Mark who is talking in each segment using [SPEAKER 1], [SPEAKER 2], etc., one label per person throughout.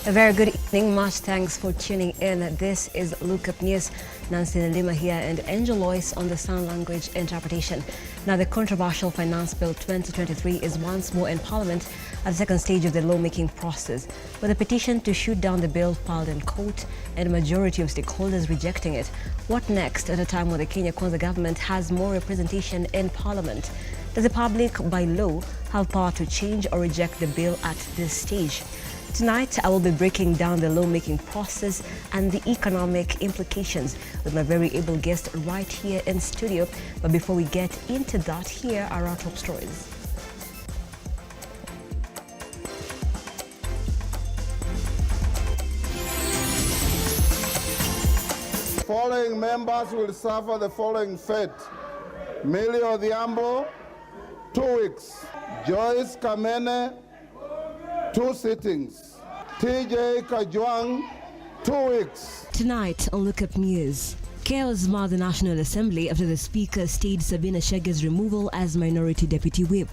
[SPEAKER 1] A very good evening. Much thanks for tuning in. This is Lookuptv News. Nancy Nalima here and Angel Lois on the sound language interpretation. Now, the controversial Finance Bill 2023 is once more in Parliament at the second stage of the lawmaking process, with a petition to shoot down the bill filed in court and a majority of stakeholders rejecting it. What next at a time when the Kenya Kwanza government has more representation in Parliament? Does the public, by law, have power to change or reject the bill at this stage? Tonight, I will be breaking down the lawmaking process and the economic implications with my very able guest right here in studio. But before we get into that, here are our top stories.
[SPEAKER 2] Following members will suffer the following fate: Millie Odhiambo, 2 weeks; Joyce Kamene, 2 sittings; TJ Kajwang, 2 weeks.
[SPEAKER 1] Tonight on Lookuptv News, chaos marred the National Assembly after the Speaker stayed Sabina Chege's removal as Minority Deputy Whip.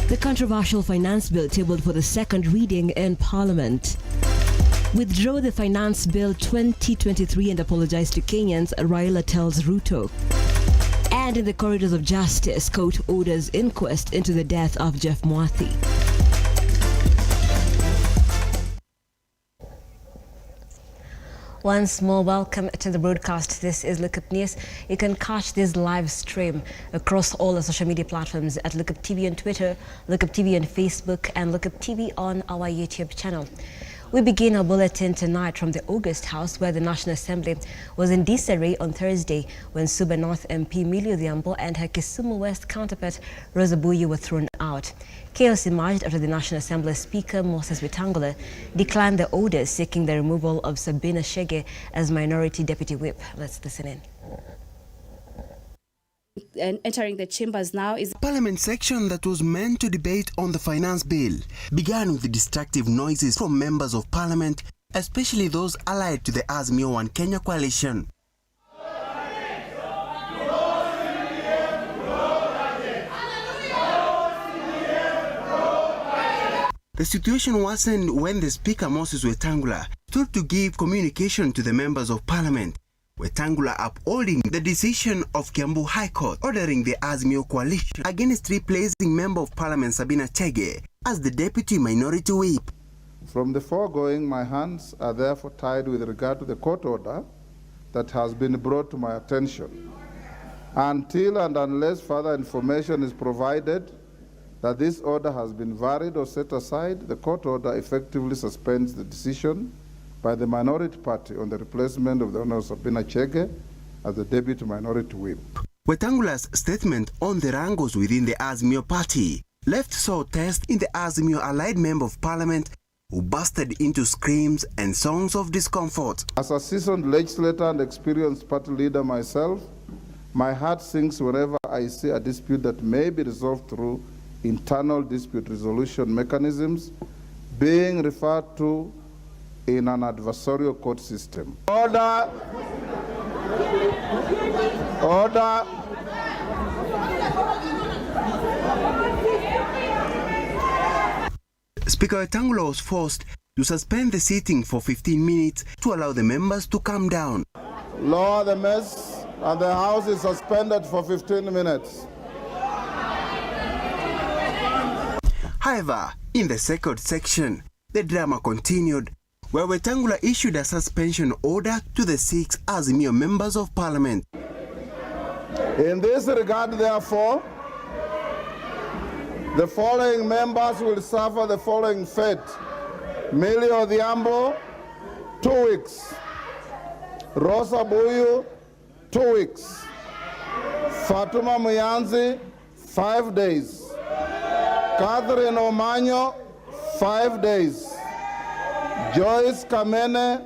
[SPEAKER 1] The controversial Finance Bill tabled for the second reading in Parliament. Withdraw the Finance Bill 2023 and apologize to Kenyans, Raila tells Ruto. And in the corridors of justice, court orders inquest into the death of Jeff Mwathi. Once more, welcome to the broadcast. This is Lookuptv News. You can catch this live stream across all the social media platforms at Lookuptv on Twitter, Lookuptv on Facebook, and Lookuptv on our YouTube channel. We begin our bulletin tonight from the August House, where the National Assembly was in disarray on Thursday when Suba North MP Millie Odhiambo and her Kisumu West counterpart Rosa Buyu were thrown out. Chaos emerged after the National Assembly Speaker Moses Wetangula declined the orders seeking the removal of Sabina Chege as Minority Deputy Whip. Let's listen in.
[SPEAKER 3] And entering the chambers now is
[SPEAKER 4] Parliament section that was meant to debate on the finance bill began with the destructive noises from members of Parliament, especially those allied to the Azimio One Kenya coalition. The situation worsened when the Speaker Moses Wetangula stood to give communication to the members of Parliament. Wetangula upholding the decision of Kiambu High Court ordering the Azimio coalition against replacing Member of Parliament Sabina Chege as the Deputy Minority Whip.
[SPEAKER 2] From the foregoing, my hands are therefore tied with regard to the court order that has been brought to my attention, until and unless further information is provided that this order has been varied or set aside. The court order effectively suspends the decision by the minority party on the replacement of the Honourable Sabina Chege as the Deputy Minority Whip.
[SPEAKER 4] Wetangula's statement on the wrangles within the Azimio party left sore taste in the Azimio allied Member of Parliament, who busted into screams and songs of discomfort.
[SPEAKER 2] As a seasoned legislator and experienced party leader myself, my heart sinks whenever I see a dispute that may be resolved through internal dispute resolution mechanisms being referred to in an adversarial court system. Order! Order!
[SPEAKER 4] Speaker Wetangula was forced to suspend the sitting for 15 minutes to allow the members to calm down.
[SPEAKER 2] Lower the mess, and the House is suspended for 15 minutes.
[SPEAKER 4] However, in the second section, the drama continued, where Wetangula issued a suspension order to the 6 Azimio members of Parliament.
[SPEAKER 2] In this regard, therefore, the following members will suffer the following fate: Millie Odhiambo, 2 weeks; Rosa Buyu, 2 weeks; Fatuma Muyanzi, 5 days; Catherine Omanyo, 5 days; Joyce Kamene,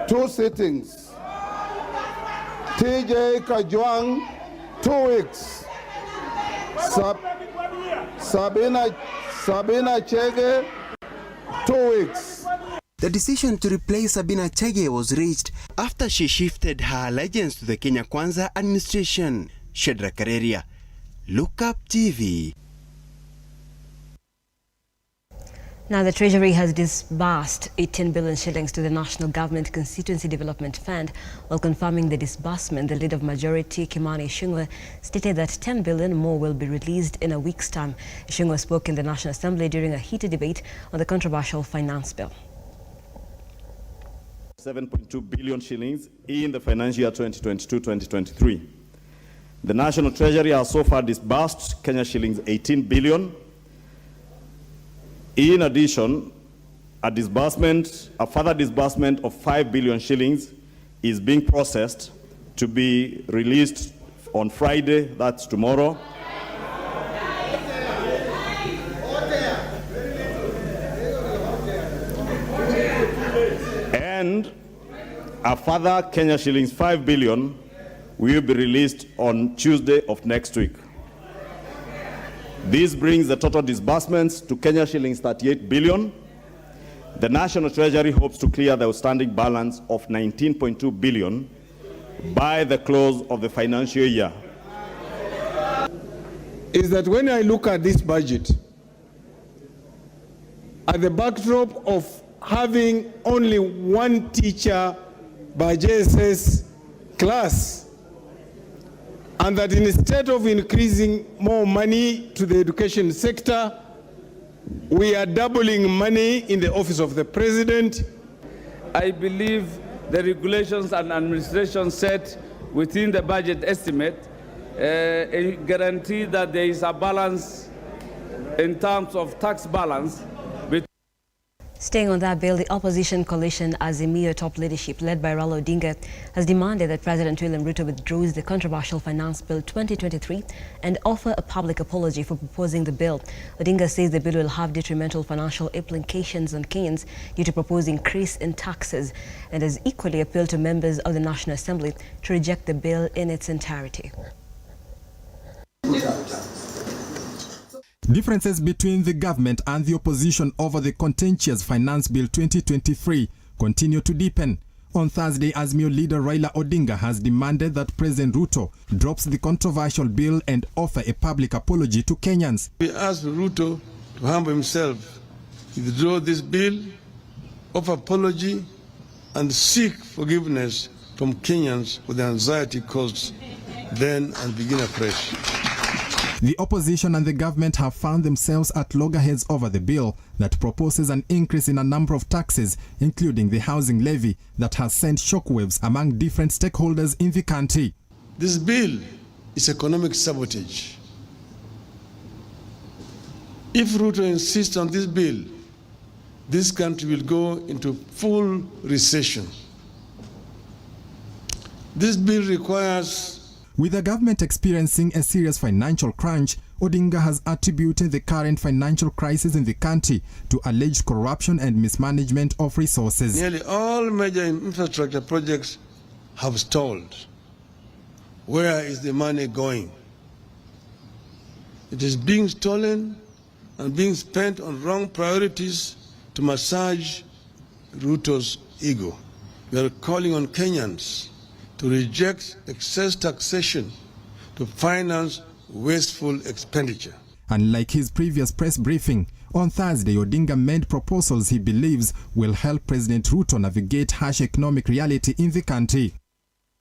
[SPEAKER 2] 2 sittings; TJ Kajwang, 2 weeks; Sabina Chege, 2 weeks.
[SPEAKER 4] The decision to replace Sabina Chege was reached after she shifted her allegiance to the Kenya Kwanza administration. Shedra Kareria, Lookuptv TV.
[SPEAKER 1] Now, the Treasury has disbursed 18 billion shillings to the National Government Constituency Development Fund. While confirming the disbursement, the leader of majority, Kimani Ichung'wah, stated that 10 billion more will be released in a week's time. Ichung'wah spoke in the National Assembly during a heated debate on the controversial finance bill.
[SPEAKER 5] 7.2 billion shillings in the financial year 2022-2023. The National Treasury has so far disbursed Kenya shillings 18 billion. In addition, a further disbursement of 5 billion shillings is being processed to be released on Friday, that's tomorrow. And a further Kenya shillings 5 billion will be released on Tuesday of next week. This brings the total disbursements to Kenya shillings 38 billion. The National Treasury hopes to clear the outstanding balance of 19.2 billion by the close of the financial year.
[SPEAKER 6] Is that when I look at this budget, at the backdrop of having only one teacher by JSS class, and that instead of increasing more money to the education sector, we are doubling money in the office of the president.
[SPEAKER 7] I believe the regulations and administration set within the budget estimate guarantee that there is a balance in terms of tax balance.
[SPEAKER 1] Staying on that bill, the opposition coalition Azimio top leadership led by Raila Odinga has demanded that President William Ruto withdraws the controversial Finance Bill 2023 and offer a public apology for proposing the bill. Odinga says the bill will have detrimental financial implications on Kenyans due to proposed increase in taxes, and has equally appealed to members of the National Assembly to reject the bill in its entirety.
[SPEAKER 8] Differences between the government and the opposition over the contentious Finance Bill 2023 continue to deepen. On Thursday, Azimio leader Raila Odinga has demanded that President Ruto drops the controversial bill and offer a public apology to Kenyans.
[SPEAKER 6] We ask Ruto to humble himself, withdraw this bill, offer apology, and seek forgiveness from Kenyans for the anxiety caused then, and begin afresh.
[SPEAKER 8] The opposition and the government have found themselves at loggerheads over the bill that proposes an increase in a number of taxes, including the housing levy, that has sent shockwaves among different stakeholders in the country.
[SPEAKER 6] This bill is economic sabotage. If Ruto insists on this bill, this country will go into full recession. This bill requires...
[SPEAKER 8] With the government experiencing a serious financial crunch, Odinga has attributed the current financial crisis in the country to alleged corruption and mismanagement of resources.
[SPEAKER 6] Nearly all major infrastructure projects have stalled. Where is the money going? It is being stolen and being spent on wrong priorities to massage Ruto's ego. We are calling on Kenyans to reject excess taxation to finance wasteful expenditure.
[SPEAKER 8] Unlike his previous press briefing, on Thursday, Odinga made proposals he believes will help President Ruto navigate harsh economic reality in the country.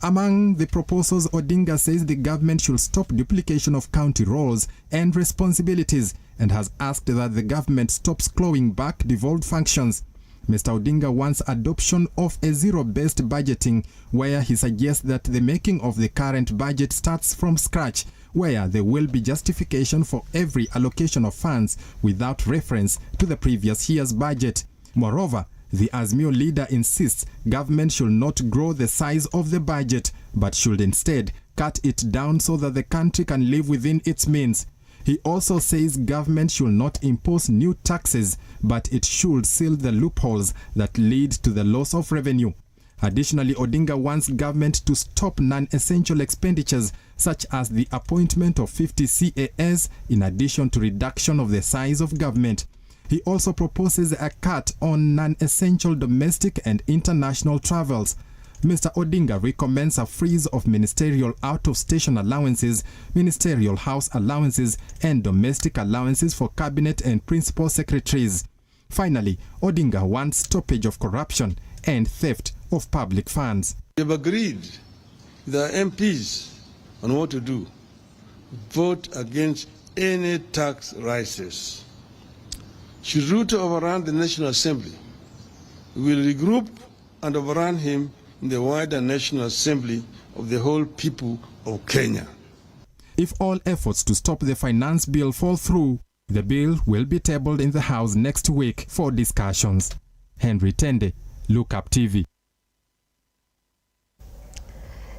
[SPEAKER 8] Among the proposals, Odinga says the government should stop duplication of county roles and responsibilities, and has asked that the government stops clawing back devolved functions. Mr. Odinga wants adoption of a zero-based budgeting, where he suggests that the making of the current budget starts from scratch, where there will be justification for every allocation of funds without reference to the previous year's budget. Moreover, the Azimio leader insists government should not grow the size of the budget, but should instead cut it down so that the country can live within its means. He also says government should not impose new taxes, but it should seal the loopholes that lead to the loss of revenue. Additionally, Odinga wants government to stop non-essential expenditures, such as the appointment of 50 CAS, in addition to reduction of the size of government. He also proposes a cut on non-essential domestic and international travels. Mr. Odinga recommends a freeze of ministerial out-of-station allowances, ministerial house allowances, and domestic allowances for cabinet and principal secretaries. Finally, Odinga wants stoppage of corruption and theft of public funds.
[SPEAKER 6] We have agreed with our MPs on what to do. Vote against any tax rises. Should Ruto overrun the National Assembly, we will regroup and overrun him in the wider National Assembly of the whole people of Kenya.
[SPEAKER 8] If all efforts to stop the finance bill fall through, the bill will be tabled in the House next week for discussions. Henry Tende, Lookuptv.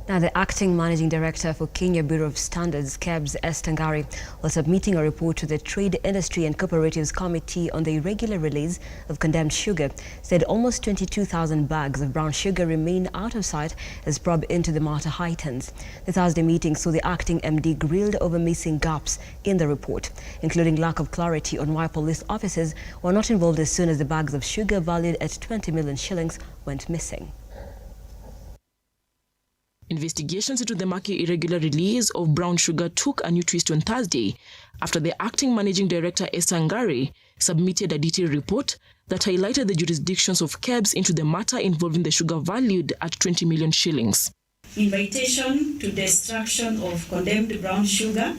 [SPEAKER 1] Now, the acting managing director for Kenya Bureau of Standards, KEBS, Esther Ngari, was submitting a report to the Trade Industry and Cooperatives Committee on the irregular release of condemned sugar, said almost 22,000 bags of brown sugar remain out of sight as probe into the matter heightens. The Thursday meeting saw the acting MD grilled over missing gaps in the report, including lack of clarity on why police officers were not involved as soon as the bags of sugar valued at 20 million shillings went missing.
[SPEAKER 9] Investigations into the Maki irregular release of brown sugar took a new twist on Thursday after the acting managing director Esther Ngari submitted a detailed report that highlighted the jurisdictions of KEBS into the matter involving the sugar valued at 20 million shillings.
[SPEAKER 10] Invitation to destruction of condemned brown sugar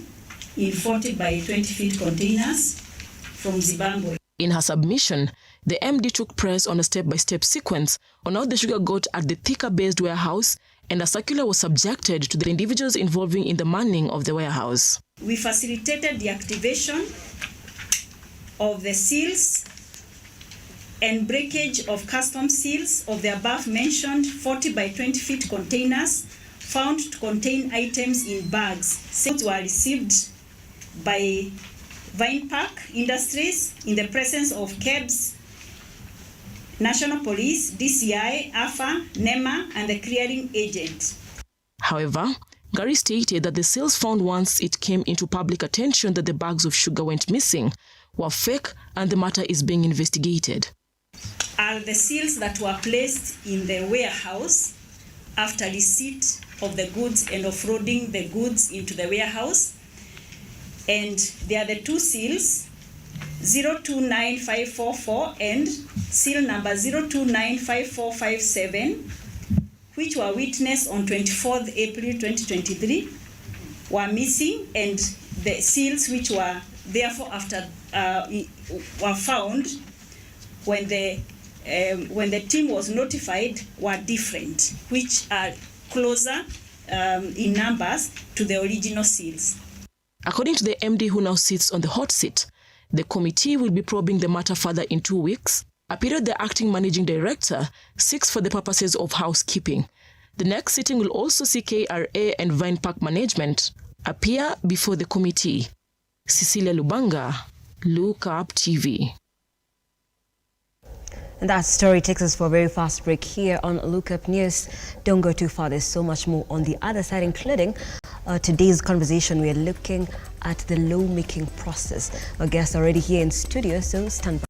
[SPEAKER 10] in 40 by 20 feet containers from Zimbabwe.
[SPEAKER 9] In her submission, the MD took press on a step-by-step sequence on how the sugar got at the Thika-based warehouse, and a circular was subjected to the individuals involving in the manning of the warehouse.
[SPEAKER 10] We facilitated the activation of the seals and breakage of custom seals of the above-mentioned 40 by 20 feet containers found to contain items in bags. Sales were received by Vinepark Industries in the presence of KEBS, National Police, DCI, AFA, NEMA, and the clearing agent.
[SPEAKER 9] However, Ngari stated that the sales found once it came into public attention that the bags of sugar went missing were fake, and the matter is being investigated.
[SPEAKER 10] Are the seals that were placed in the warehouse after receipt of the goods and offloading the goods into the warehouse. And they are the two seals, 029544 and seal number 02954457, which were witnessed on 24th April 2023, were missing, and the seals which were therefore were found when the team was notified were different, which are closer in numbers to the original seals.
[SPEAKER 9] According to the MD who now sits on the hot seat, the committee will be probing the matter further in 2 weeks, a period the acting managing director seeks for the purposes of housekeeping. The next sitting will also see KRA and Vinepark management appear before the committee. Cecilia Lubanga, Lookuptv.
[SPEAKER 1] And that story takes us for a very fast break here on Lookup News. Don't go too far, there's so much more on the other side, including today's conversation. We are looking at the lawmaking process. Our guests are already here in studio, so stand by.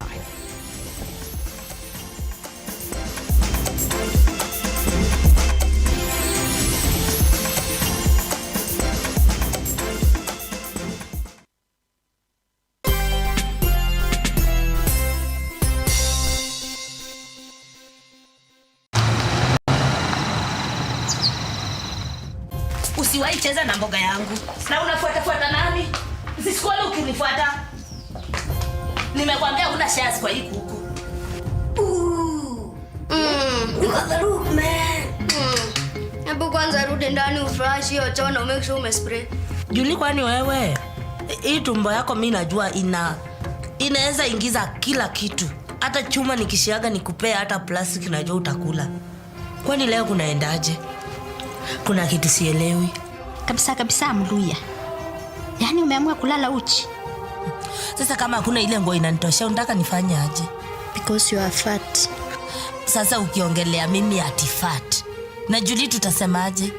[SPEAKER 11] Usiwahi cheza na mboga yangu. Na unafuata nani? Usisikuone ukinifuata. Nimekwambia una shares kwa hii kuku.
[SPEAKER 12] Look, man. Hebu kwanza rudi ndani ufresh hiyo choo na make sure umespray.
[SPEAKER 11] Juni kwani wewe? Hii tumbo yako mimi najua inaweza ingiza kila kitu. Hata chuma nikishiaga nikupea, hata plastic najua utakula. Kwani leo kunaendaje? Kuna kitu sielewi.
[SPEAKER 13] Kabisa Mluya. Yaani umeamua kulala uchi.
[SPEAKER 11] Sasa kama hakuna ile nguo inanitosha unataka nifanye aje?
[SPEAKER 13] Because you are fat.
[SPEAKER 11] Sasa ukiongelea mimi ati fat, na Julie tutasemaje?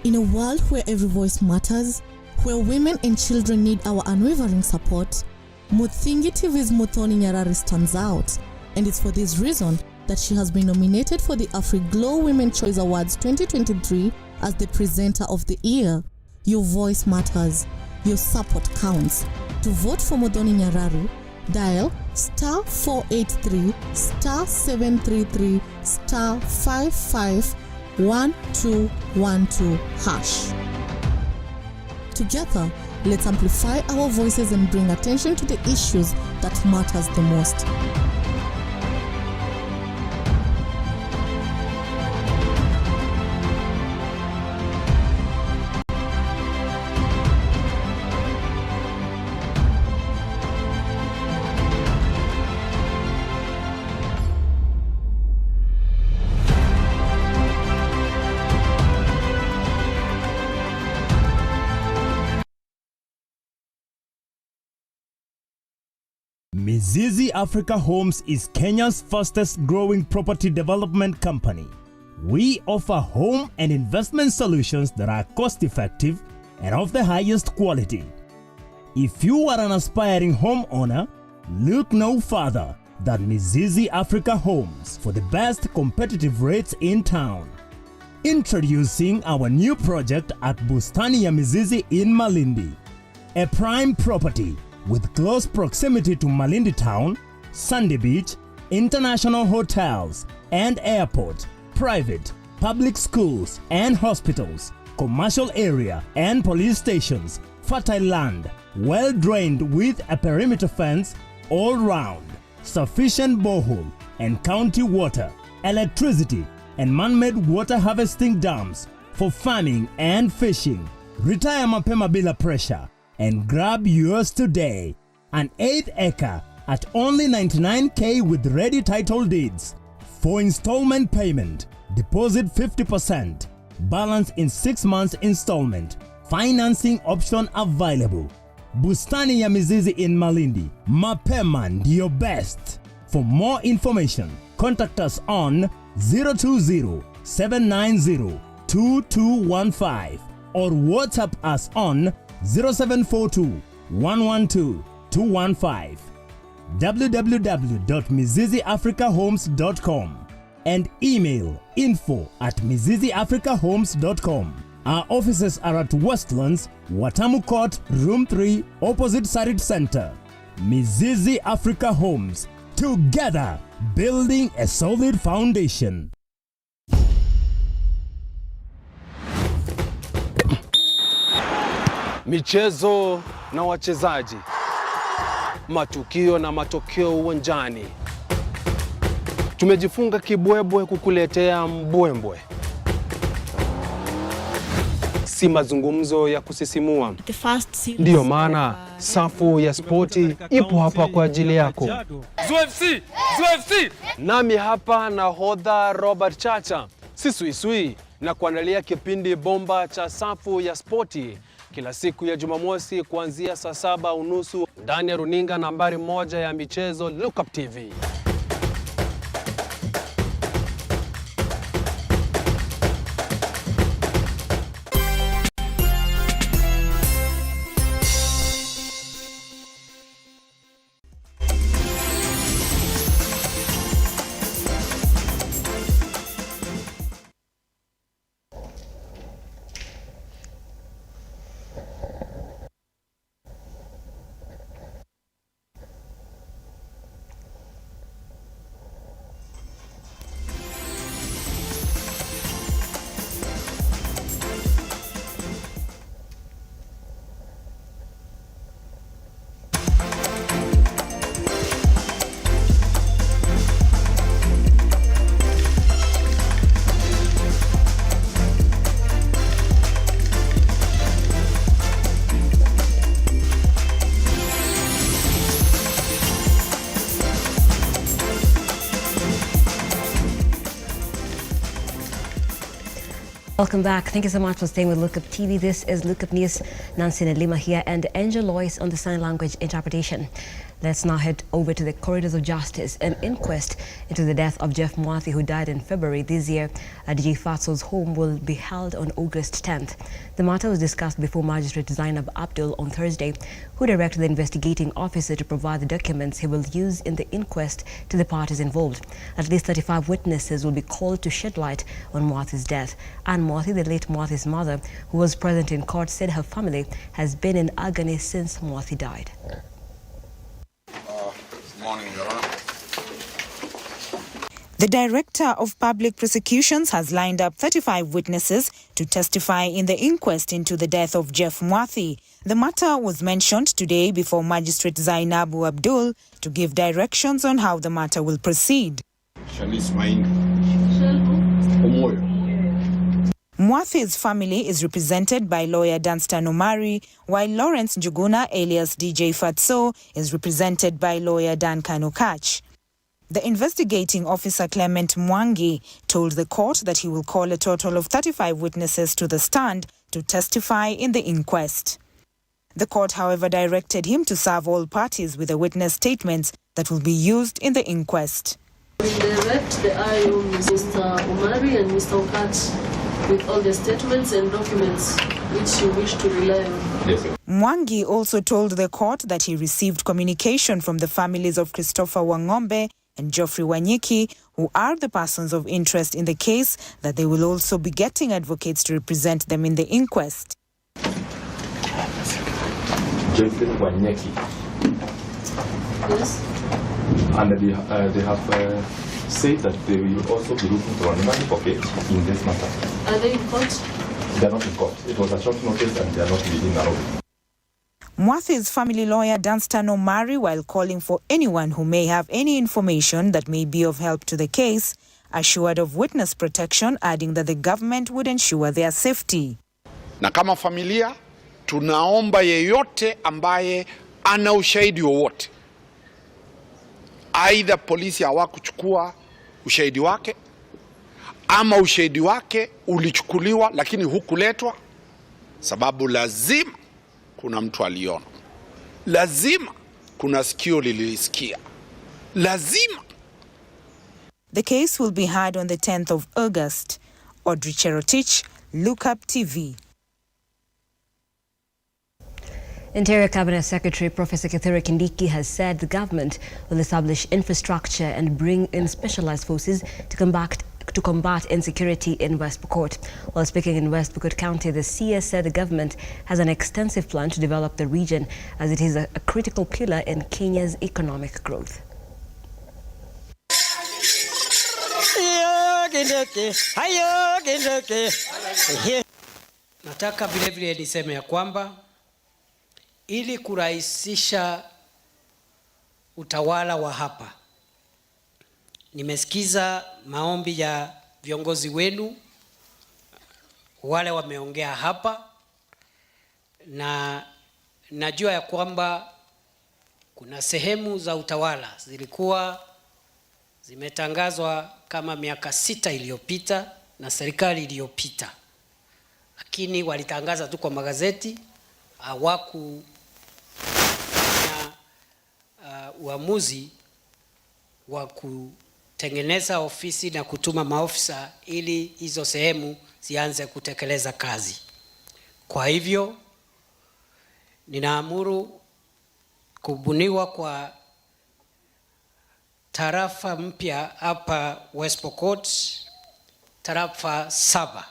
[SPEAKER 14] In a world where every voice matters, where women and children need our unwavering support, Muthingi TV's Muthoni Nyarari stands out, and it's for this reason that she has been nominated for the AfriGlow Women Choice Awards 2023 as the presenter of the year. Your voice matters. Your support counts. To vote for Muthoni Nyarari, dial *483 *733 *551212#. Together, let's amplify our voices and bring attention to the issues that matters the most.
[SPEAKER 15] Mizizi Africa Homes is Kenya's fastest growing property development company. We offer home and investment solutions that are cost-effective and of the highest quality. If you are an aspiring homeowner, look no further than Mizizi Africa Homes for the best competitive rates in town. Introducing our new project at Bustani ya Mizizi in Malindi, a prime property with close proximity to Malindi Town, Sandy Beach, international hotels and airport, private, public schools and hospitals, commercial area and police stations, fertile land, well drained with a perimeter fence all round, sufficient borehole and county water, electricity and man-made water harvesting dams for farming and fishing. Retire mapema bila pressure and grab yours today. An 8th acre at only 99k with ready title deeds. For installment payment, deposit 50%, balance in 6 months installment. Financing option available. Bustani ya Mizizi in Malindi. Mapema ndio best. For more information, contact us on 020-790-2215 or WhatsApp us on 0742-112-215, www.miziziafricahomes.com and email info@miziziafricahomes.com. Our offices are at Westlands, Watamu Court, Room 3, opposite Sarit Center. Mizizi Africa Homes, together building a solid foundation.
[SPEAKER 16] Michezo na wachezaji, matukio na matokeo uwanjani. Tumejifunga kibwebwe kukuletea mbwembwe, si mazungumzo ya kusisimua. Ndiyo maana safu ya spoti ipo hapa kwa ajili yako. ZFC! Nami hapa nahodha Robert Chacha, sisuisui na kuandalia kipindi bomba cha safu ya spoti kila siku ya Jumamosi kuanzia saa 7:30 ndani ya runinga nambari 1 ya michezo Lookuptv.
[SPEAKER 1] Welcome back. Thank you so much for staying with Lookup TV. This is Lookup News. Nancy Nelima here and Angel Lois on the sign language interpretation. Let's now head over to the corridors of justice. An inquest into the death of Jeff Mwathi, who died in February this year at DJ Fatso's home, will be held on August 10th. The matter was discussed before Magistrate Zainab Abdul on Thursday, who directed the investigating officer to provide the documents he will use in the inquest to the parties involved. At least 35 witnesses will be called to shed light on Mwathi's death. Anne Mwathi, the late Mwathi's mother, who was present in court, said her family has been in agony since Mwathi died.
[SPEAKER 17] Morning, Your Honor.
[SPEAKER 18] The Director of Public Prosecutions has lined up 35 witnesses to testify in the inquest into the death of Jeff Mwathi. The matter was mentioned today before Magistrate Zainab Abdul to give directions on how the matter will proceed. Mwathi's family is represented by lawyer Danstan Omari, while Lawrence Njuguna alias DJ Fatso is represented by lawyer Dan Kanukach. The investigating officer Clement Mwangi told the court that he will call a total of 35 witnesses to the stand to testify in the inquest. The court, however, directed him to serve all parties with the witness statements that will be used in the inquest.
[SPEAKER 19] We direct the IO, Mr. Omari and Mr. Okach, with all the statements and documents which you wish to rely on. Yes, sir.
[SPEAKER 18] Mwangi also told the court that he received communication from the families of Christopher Wangombe and Geoffrey Wanyiki, who are the persons of interest in the case, that they will also be getting advocates to represent them in the inquest.
[SPEAKER 20] Geoffrey Wanyiki.
[SPEAKER 19] Yes.
[SPEAKER 20] And they have said that they will also be looking for an advocate in this matter.
[SPEAKER 19] Are they in court?
[SPEAKER 20] They are not in court. It was a short notice and they are not meeting Nairobi.
[SPEAKER 18] Mwathi's family lawyer Danstan Omari, while calling for anyone who may have any information that may be of help to the case, assured of witness protection, adding that the government would ensure their safety.
[SPEAKER 17] Na kama familia tunaomba yeyote ambaye ana ushahidi wowote, aidha polisi hawakuchukua ushahidi wake ama ushahidi wake ulichukuliwa lakini hukuletwa, sababu lazima kuna mtu aliona, lazima kuna sikio lilisikia, lazima.
[SPEAKER 18] The case will be heard on the 10th of August. Audrey Cherotich, Lookuptv.
[SPEAKER 1] Interior Cabinet Secretary Professor Kithure Kindiki has said the government will establish infrastructure and bring in specialized forces to combat insecurity in West Pokot. While speaking in West Pokot County, the CS said the government has an extensive plan to develop the region as it is a critical pillar in Kenya's economic growth.
[SPEAKER 21] Nataka vile vile niseme ya kwamba ili kurahisisha utawala wa hapa, nimesikiza maombi ya viongozi wenu wale wameongea hapa, na najua ya kwamba kuna sehemu za utawala zilikuwa zimetangazwa kama miaka 6 iliyopita na serikali iliyopita, lakini walitangaza tu kwa magazeti, hawaku uamuzi wa kutengeneza ofisi na kutuma maofisa ili hizo sehemu zianze kutekeleza kazi. Kwa hivyo ninaamuru kubuniwa kwa tarafa mpya hapa West Pokot, tarafa 7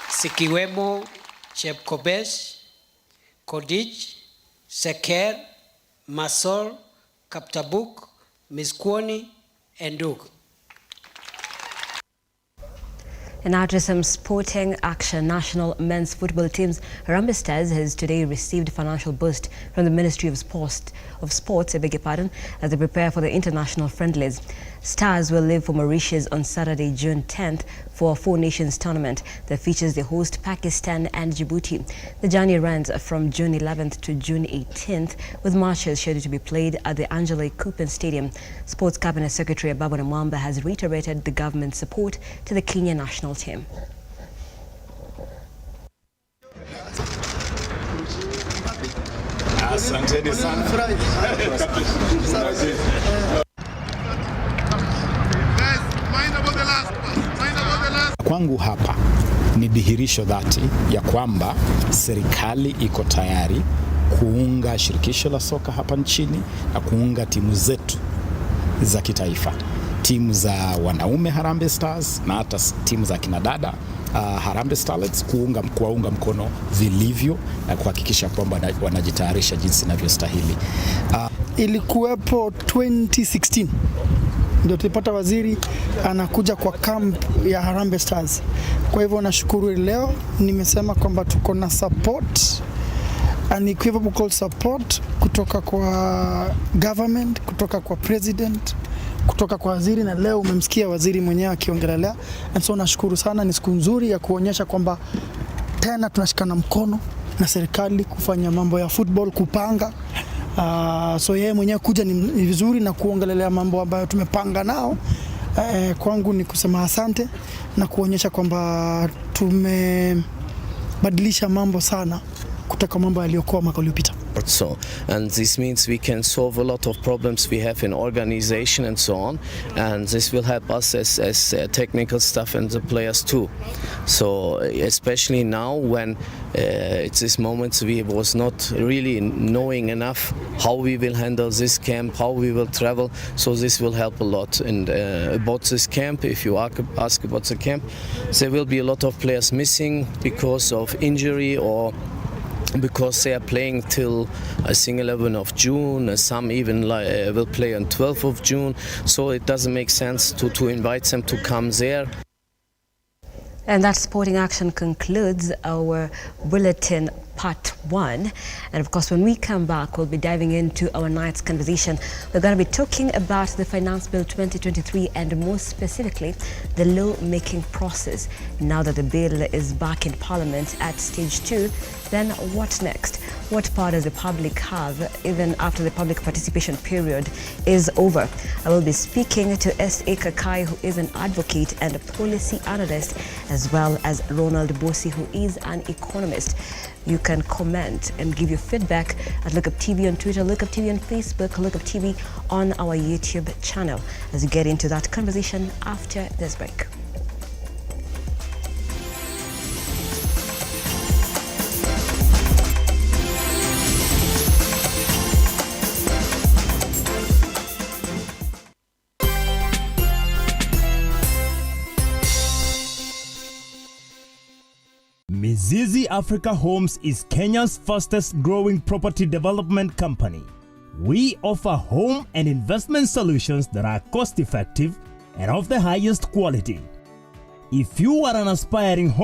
[SPEAKER 21] sikiwemo Chepkobesh, Kodich, Seker, Masol, Kaptabuk, Miskwoni, and Dug.
[SPEAKER 1] And now to some sporting action. National men's football teams Harambee Stars has today received a financial boost from the Ministry of Sports, as they prepare for the international friendlies. Stars will leave for Mauritius on Saturday, June 10th for a 4 Nations tournament that features the host Pakistan and Djibouti. The journey runs from June 11th to June 18th, with matches scheduled to be played at the Angela Kupen Stadium. Sports Cabinet Secretary Ababu Namwamba has reiterated the government's support to the Kenya national team.
[SPEAKER 3] Asanteni sana.
[SPEAKER 22] Kwangu hapa ni dhihirisho dhati ya kwamba serikali iko tayari kuunga shirikisho la soka hapa nchini na kuunga timu zetu za kitaifa, timu za wanaume Harambee Stars na hata timu za kinadada Harambee Starlets, kuwaunga mkono vilivyo na kuhakikisha kwamba wanajitayarisha jinsi inavyostahili.
[SPEAKER 23] Ilikuwepo 2016 ndio tulipata waziri anakuja kwa camp ya Harambee Stars. Kwa hivyo nashukuru leo nimesema kwamba tuko na support, unequivocal support kutoka kwa government, kutoka kwa president, kutoka kwa waziri, na leo umemsikia waziri mwenyewe akiongelea. And so nashukuru sana, ni siku nzuri ya kuonyesha kwamba tena tunashikana mkono na serikali kufanya mambo ya football, kupanga. So yeye mwenyewe kuja ni vizuri na kuongelelea mambo ambayo tumepanga nao. Kwangu ni kusema asante na kuonyesha kwamba tumebadilisha mambo sana kutoka mambo yaliyokuwa mwaka uliopita.
[SPEAKER 24] So, and this means we can solve a lot of problems we have in organization and so on, and this will help us as technical staff and the players too. So especially now when it's this moment we was not really knowing enough how we will handle this camp, how we will travel, so this will help a lot. And about this camp, if you ask about the camp, there will be a lot of players missing because of injury or because they are playing till I think 11th of June, some even will play on 12th of June, so it doesn't make sense to invite them to come there.
[SPEAKER 1] And that sporting action concludes our bulletin part 1. And of course, when we come back, we'll be diving into our night's conversation. We're going to be talking about the Finance Bill 2023 and more specifically, the law-making process. Now that the bill is back in Parliament at stage 2, then what next? What part does the public have even after the public participation period is over? I will be speaking to S.A. Kakai, who is an advocate and a policy analyst, as well as Ronald Bosi, who is an economist. You can comment and give your feedback at Lookuptv on Twitter, Lookuptv on Facebook, Lookuptv on our YouTube channel, as we get into that conversation after this break.
[SPEAKER 15] Mizizi Africa Homes is Kenya's fastest growing property development company. We offer home and investment solutions that are cost effective and of the highest quality. If you are an aspiring home